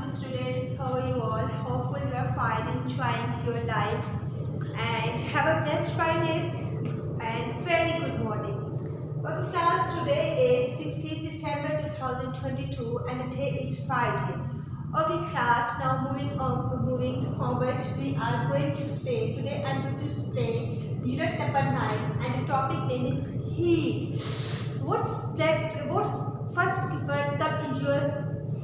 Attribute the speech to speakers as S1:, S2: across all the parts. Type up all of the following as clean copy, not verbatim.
S1: afternoon, students. How are you all? Hopefully you are fine, enjoying your life, and have a blessed Friday and very good morning. Okay, class. Today is 16th December 2022, and today is Friday. Okay, class. Now moving forward, we are going to stay. Today I am going to stay unit number 9, and the topic name is heat. What's that? What's first word come in your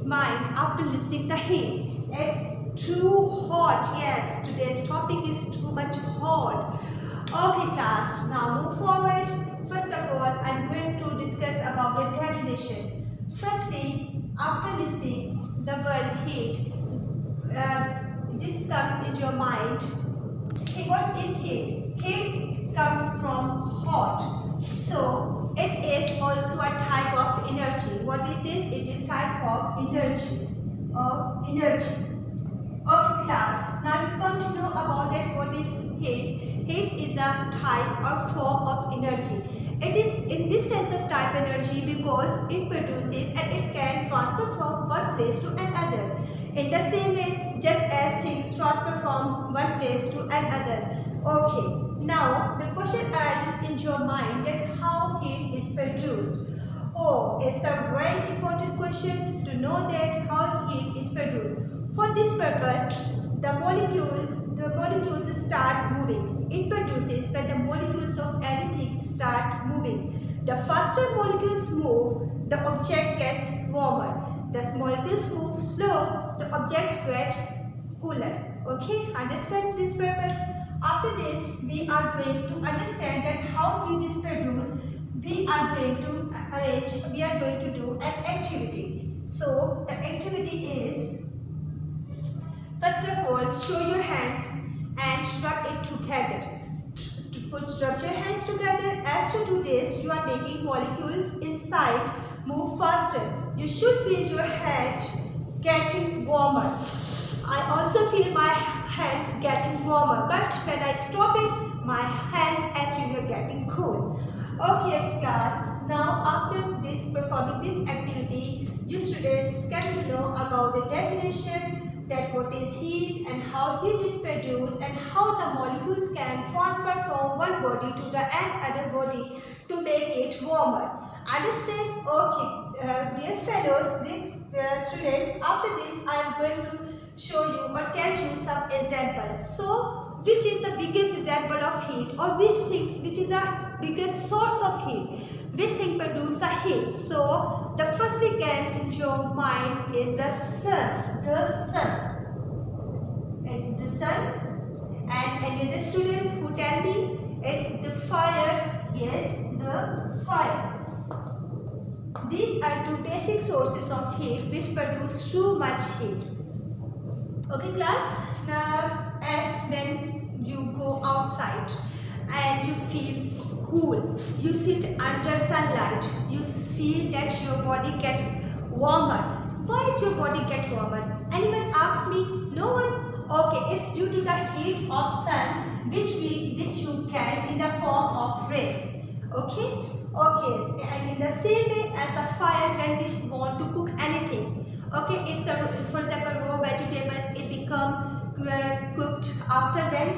S1: mind after listening the heat? It's too hot. Yes, today's topic is too much hot. Okay, class. Now move forward. First of all, I'm going to discuss about the definition. Firstly, after listening the word heat, this comes in your mind. Hey, what is heat? Heat comes from hot. So it is also a type of energy. What is this? It is type of energy. Okay, class. Now you come to know about it. What is heat? Heat is a type or form of energy. It is in this sense of type energy because it produces and it can transfer from one place to another. In the same way, just as things transfer from one place to another. Okay. Now the question arises in your mind that how heat is produced. Oh, it's a very important question to know that how heat is produced. For this purpose, the molecules start moving. It produces when the molecules of anything start moving. The faster molecules move, the object gets warmer. The molecules move slow, the objects get cooler. Okay, understand this purpose? After this, we are going to understand that how heat is produced. We are going to do an activity. So, the activity is, first of all, show your hands and rub it together. Rub your hands together. As you do this, you are making molecules inside move faster. You should feel your head getting warmer. I also feel my hands getting warmer, but when I stop it, my hands as usual getting cool. Okay, class. Now, after this performing this activity, you students can to know about the definition, that what is heat and how heat is produced and how the molecules can transfer from one body to the other body to make it warmer. Understand? Okay, dear fellows, students, after this I am going to show you or tell you some examples. So, which is the biggest example of heat, or which is the biggest source of heat? Which thing produces the heat? So, the first we get in your mind is the sun. The sun. It's the sun. And any other student who tell me it's the fire? Yes, the fire. These are two basic sources of heat which produce too much heat. Okay, class. Now, as when you go outside and you feel cool, you sit under sunlight, you feel that your body get warmer. Why your body get warmer? Anyone asks me? No one? Okay, it's due to the heat of sun which you get in the form of rays. Okay? Okay, and in the same way as a fire when we want to cook anything. Okay, it's for example raw vegetables, it become cooked after when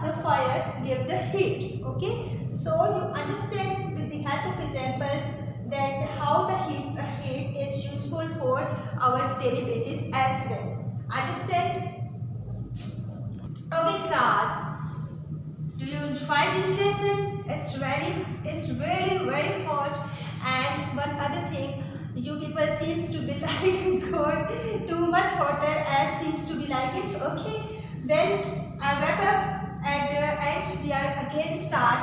S1: the fire give the heat. Okay, so you understand with the help of examples that how the heat is useful for our daily basis as well. Understand? Okay, class. Do you enjoy this lesson? It's really very hot. And one other thing, you people seems to be like good, too much hotter as seems to be like it. Okay, then I wrap up and we are again start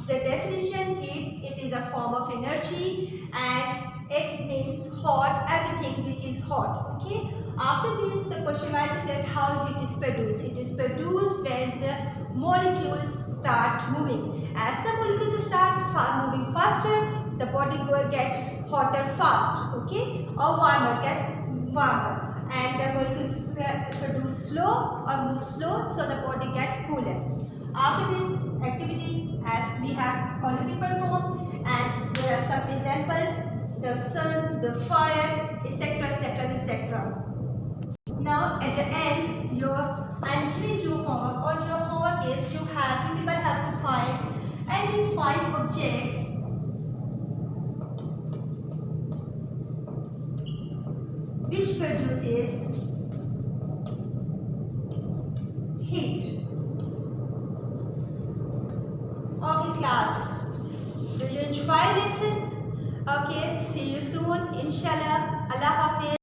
S1: the definition. Heat, it is a form of energy and it means hot, everything which is hot. Okay, after this the question arises that how heat is produced. It is produced when the molecules start moving. As the molecules start moving faster, the body gets hotter fast, okay, or warmer, gets warmer, and the molecules produce slow or move slow, so the body gets cooler. After this activity, as we have already performed, and there are some examples, the sun, the fire, etc., etc., etc. at the end, I'm giving you homework, or your homework is you people have to find any 5 objects which produces heat. Okay class, do you enjoy lesson? Okay, see you soon inshallah. Allah Hafiz.